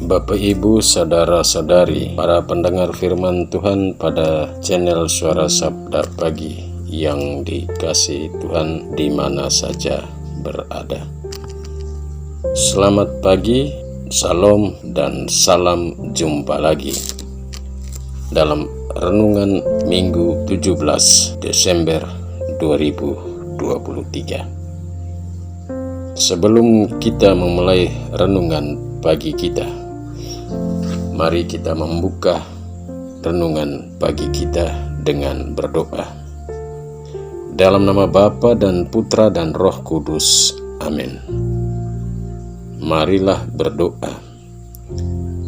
Bapak, Ibu, saudara-saudari, para pendengar firman Tuhan pada channel Suara Sabda Pagi yang dikasihi Tuhan di mana saja berada. Selamat pagi, salam dan salam jumpa lagi dalam renungan Minggu 17 Desember 2023. Sebelum kita memulai renungan pagi kita, mari kita membuka renungan pagi kita dengan berdoa. Dalam nama Bapa dan Putra dan Roh Kudus. Amin. Marilah berdoa.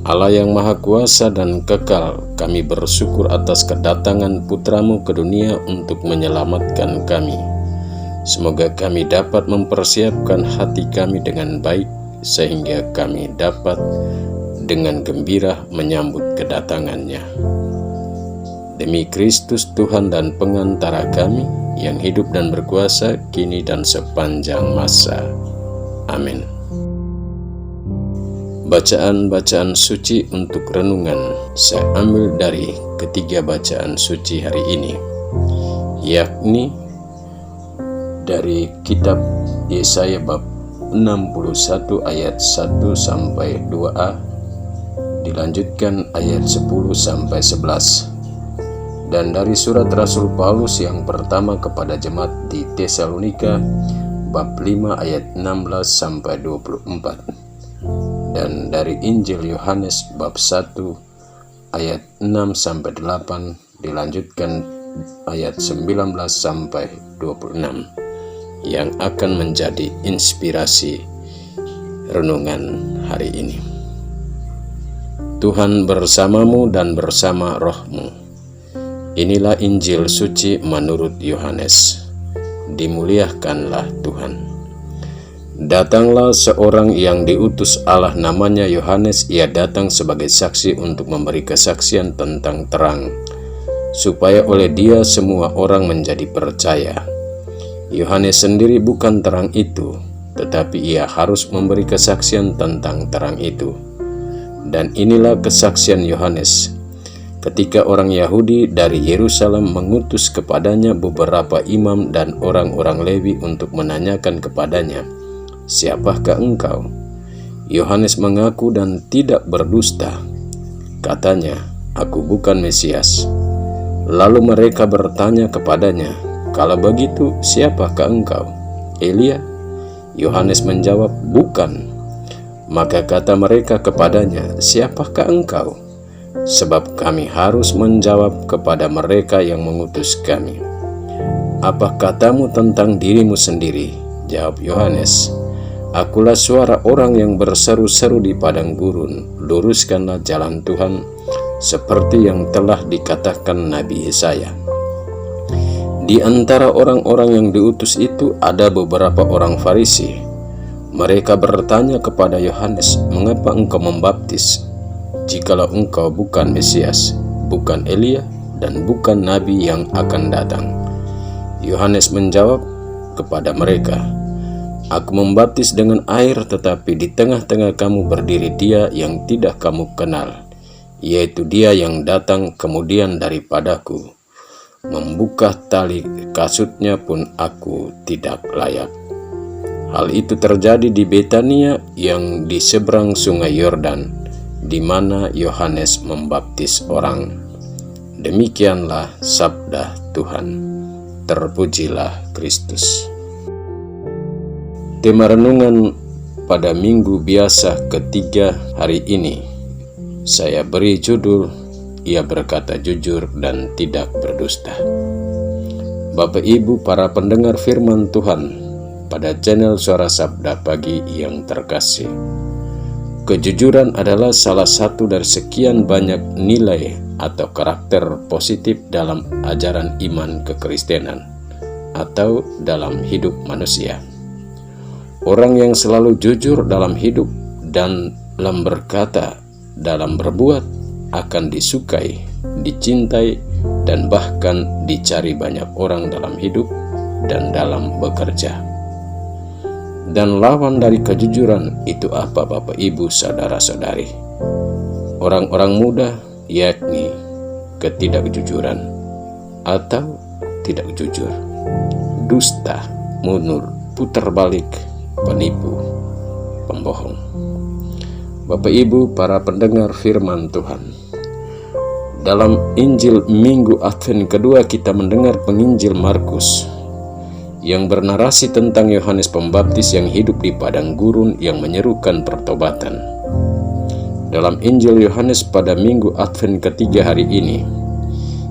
Allah yang Maha Kuasa dan Kekal, kami bersyukur atas kedatangan Putra-Mu ke dunia untuk menyelamatkan kami. Semoga kami dapat mempersiapkan hati kami dengan baik, sehingga kami dapat dengan gembira menyambut kedatangannya. Demi Kristus Tuhan dan pengantara kami, yang hidup dan berkuasa kini dan sepanjang masa. Amin. Bacaan-bacaan suci untuk renungan saya ambil dari ketiga bacaan suci hari ini, yakni dari kitab Yesaya bab 61 ayat 1 sampai 2a, dilanjutkan ayat 10 sampai 11, dan dari surat Rasul Paulus yang pertama kepada jemaat di Tesalonika bab 5 ayat 16 sampai 24, dan dari Injil Yohanes bab 1 ayat 6 sampai 8, dilanjutkan ayat 19 sampai 26, yang akan menjadi inspirasi renungan hari ini. Tuhan bersamamu dan bersama rohmu. Inilah Injil suci menurut Yohanes. Dimuliakanlah Tuhan. Datanglah seorang yang diutus Allah, namanya Yohanes. Ia datang sebagai saksi untuk memberi kesaksian tentang terang, supaya oleh dia semua orang menjadi percaya. Yohanes sendiri bukan terang itu, tetapi ia harus memberi kesaksian tentang terang itu. Dan inilah kesaksian Yohanes. Ketika orang Yahudi dari Yerusalem mengutus kepadanya beberapa imam dan orang-orang Lewi untuk menanyakan kepadanya, "Siapakah engkau?" Yohanes mengaku dan tidak berdusta. Katanya, "Aku bukan Mesias." Lalu mereka bertanya kepadanya, "Kalau begitu, siapakah engkau? Elia?" Yohanes menjawab, "Bukan." Maka kata mereka kepadanya, "Siapakah engkau?" Sebab kami harus menjawab kepada mereka yang mengutus kami. "Apa katamu tentang dirimu sendiri?" Jawab Yohanes, "Akulah suara orang yang berseru-seru di padang gurun, luruskanlah jalan Tuhan, seperti yang telah dikatakan Nabi Yesaya." Di antara orang-orang yang diutus itu ada beberapa orang Farisi. Mereka bertanya kepada Yohanes, "Mengapa engkau membaptis, jikalau engkau bukan Mesias, bukan Elia, dan bukan Nabi yang akan datang?" Yohanes menjawab kepada mereka, "Aku membaptis dengan air, tetapi di tengah-tengah kamu berdiri Dia yang tidak kamu kenal, yaitu Dia yang datang kemudian daripadaku. Membuka tali kasutnya pun aku tidak layak." Hal itu terjadi di Betania yang di seberang sungai Yordan, di mana Yohanes membaptis orang. Demikianlah sabda Tuhan. Terpujilah Kristus. Tema renungan pada minggu biasa ketiga hari ini saya beri judul, "Ia berkata jujur dan tidak berdusta." Bapak, Ibu, para pendengar firman Tuhan pada channel Suara Sabda Pagi yang terkasih, kejujuran adalah salah satu dari sekian banyak nilai atau karakter positif dalam ajaran iman kekristenan atau dalam hidup manusia. Orang yang selalu jujur dalam hidup dan dalam berkata, dalam berbuat, akan disukai, dicintai, dan bahkan dicari banyak orang dalam hidup dan dalam bekerja. Dan lawan dari kejujuran itu apa, Bapak, Ibu, saudara-saudari? orang-orang muda, yakni ketidakjujuran atau tidak jujur, dusta, mundur, putar balik, penipu, pembohong. Bapak Ibu para pendengar firman Tuhan, dalam Injil Minggu Advent kedua kita mendengar penginjil Markus yang bernarasi tentang Yohanes Pembaptis yang hidup di padang gurun yang menyerukan pertobatan. Dalam Injil Yohanes pada Minggu Advent ketiga hari ini,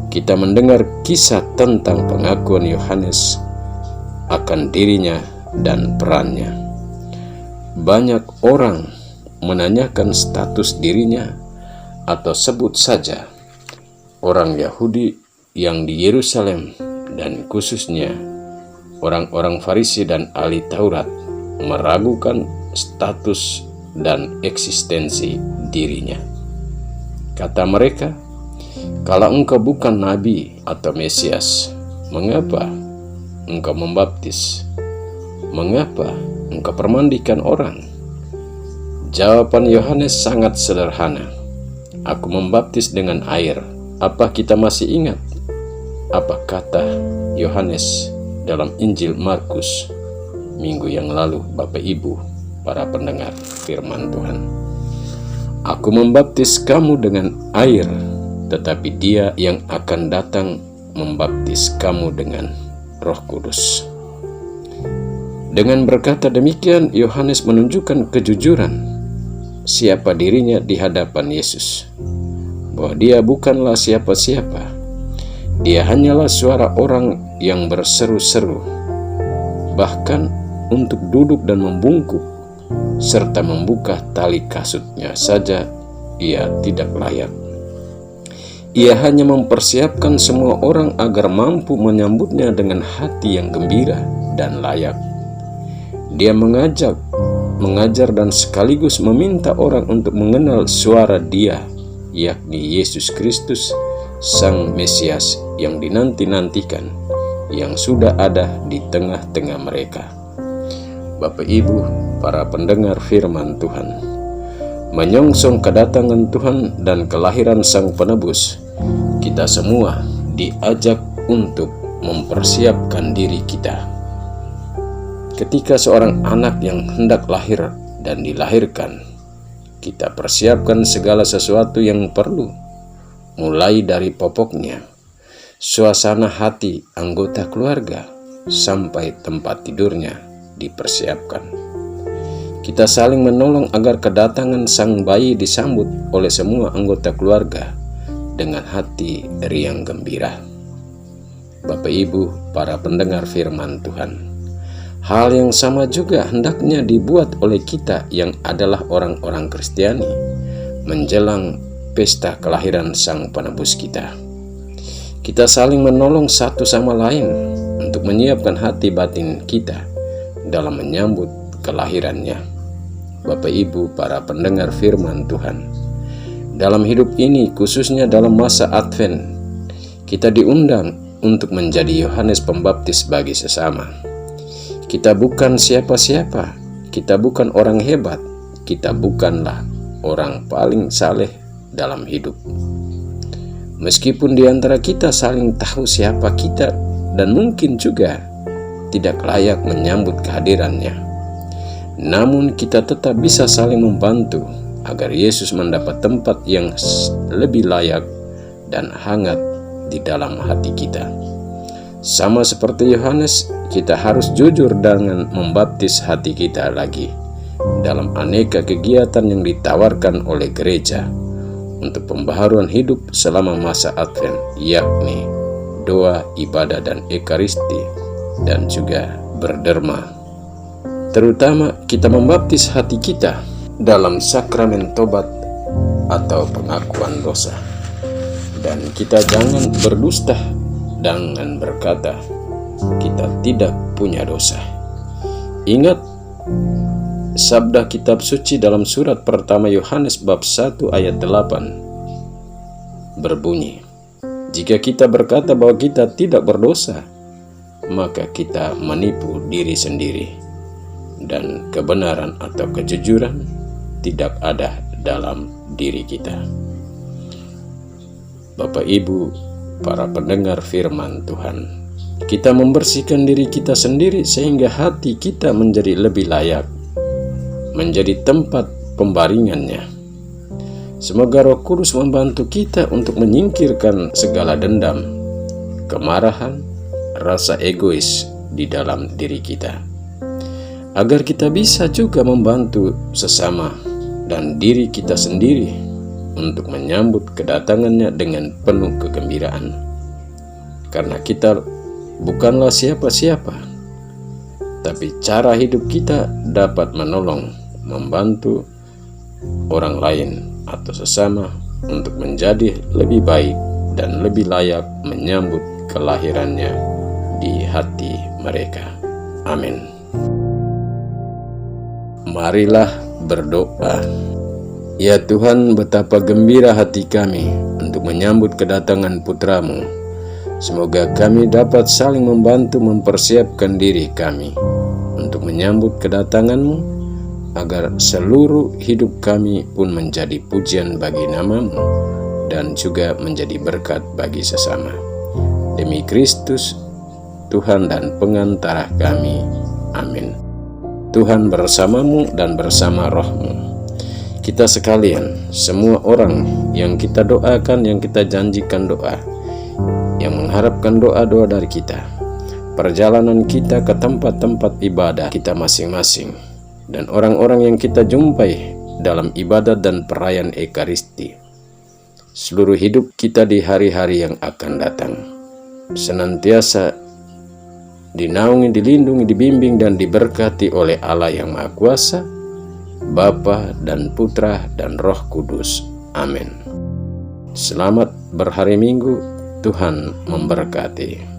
kita mendengar kisah tentang pengakuan Yohanes akan dirinya dan perannya. Banyak orang menanyakan status dirinya atau sebut saja orang Yahudi yang di Yerusalem dan khususnya orang-orang Farisi dan ahli Taurat meragukan status dan eksistensi dirinya. Kata mereka, "Kalau engkau bukan nabi atau Mesias, mengapa engkau membaptis? Mengapa engkau permandikan orang?" Jawaban Yohanes sangat sederhana. "Aku membaptis dengan air." Apa kita masih ingat apa kata Yohanes dalam Injil Markus minggu yang lalu, Bapak Ibu para pendengar firman Tuhan? "Aku membaptis kamu dengan air, tetapi Dia yang akan datang membaptis kamu dengan Roh Kudus." Dengan berkata demikian, Yohanes menunjukkan kejujuran siapa dirinya di hadapan Yesus, bahwa dia bukanlah siapa-siapa. Dia hanyalah suara orang yang berseru-seru, bahkan untuk duduk dan membungkuk serta membuka tali kasutnya saja ia tidak layak. Ia hanya mempersiapkan semua orang agar mampu menyambutnya dengan hati yang gembira dan layak. Dia mengajar dan sekaligus meminta orang untuk mengenal suara Dia, yakni Yesus Kristus, Sang Mesias yang dinanti-nantikan, yang sudah ada di tengah-tengah mereka. Bapak Ibu para pendengar firman Tuhan, menyongsong kedatangan Tuhan dan kelahiran Sang Penebus, kita semua diajak untuk mempersiapkan diri kita. Ketika seorang anak yang hendak lahir dan dilahirkan, kita persiapkan segala sesuatu yang perlu, mulai dari popoknya, suasana hati anggota keluarga, sampai tempat tidurnya dipersiapkan. Kita saling menolong agar kedatangan sang bayi disambut oleh semua anggota keluarga dengan hati riang gembira. Bapak Ibu para pendengar firman Tuhan, hal yang sama juga hendaknya dibuat oleh kita yang adalah orang-orang Kristiani menjelang pesta kelahiran Sang Penebus kita. Kita saling menolong satu sama lain untuk menyiapkan hati batin kita dalam menyambut kelahirannya. Bapak Ibu para pendengar firman Tuhan, dalam hidup ini, khususnya dalam masa Advent, kita diundang untuk menjadi Yohanes Pembaptis bagi sesama. Kita bukan siapa-siapa, kita bukan orang hebat, kita bukanlah orang paling saleh dalam hidup. Meskipun di antara kita saling tahu siapa kita dan mungkin juga tidak layak menyambut kehadirannya, namun kita tetap bisa saling membantu agar Yesus mendapat tempat yang lebih layak dan hangat di dalam hati kita. Sama seperti Yohanes, kita harus jujur dengan membaptis hati kita lagi dalam aneka kegiatan yang ditawarkan oleh gereja untuk pembaharuan hidup selama masa Advent, yakni doa, ibadah, dan ekaristi, dan juga berderma. Terutama kita membaptis hati kita dalam sakramen tobat atau pengakuan dosa. Dan kita jangan berdusta dengan berkata kita tidak punya dosa. Ingat sabda kitab suci dalam surat pertama Yohanes bab 1 ayat 8 berbunyi, "Jika kita berkata bahwa kita tidak berdosa, maka kita menipu diri sendiri, dan kebenaran atau kejujuran tidak ada dalam diri kita. Bapak Ibu, para pendengar firman Tuhan, kita membersihkan diri kita sendiri sehingga hati kita menjadi lebih layak, menjadi tempat pembaringannya. Semoga Roh Kudus membantu kita untuk menyingkirkan segala dendam, kemarahan, rasa egois di dalam diri kita, agar kita bisa juga membantu sesama dan diri kita sendiri untuk menyambut kedatangannya dengan penuh kegembiraan. Karena kita bukanlah siapa-siapa, tapi cara hidup kita dapat menolong, membantu orang lain atau sesama untuk menjadi lebih baik dan lebih layak menyambut kelahirannya di hati mereka. Amin. Marilah berdoa. Ya Tuhan, betapa gembira hati kami untuk menyambut kedatangan Putra-Mu. Semoga kami dapat saling membantu mempersiapkan diri kami untuk menyambut kedatangan-Mu, agar seluruh hidup kami pun menjadi pujian bagi nama-Mu dan juga menjadi berkat bagi sesama. Demi Kristus, Tuhan dan pengantara kami. Amin. Tuhan bersamamu dan bersama roh-Mu. Kita sekalian, semua orang yang kita doakan, yang kita janjikan doa, yang mengharapkan doa-doa dari kita, perjalanan kita ke tempat-tempat ibadah kita masing-masing, dan orang-orang yang kita jumpai dalam ibadat dan perayaan Ekaristi, seluruh hidup kita di hari-hari yang akan datang, senantiasa dinaungi, dilindungi, dibimbing, dan diberkati oleh Allah yang Maha Kuasa, Bapa dan Putra dan Roh Kudus. Amin. Selamat berhari Minggu, Tuhan memberkati.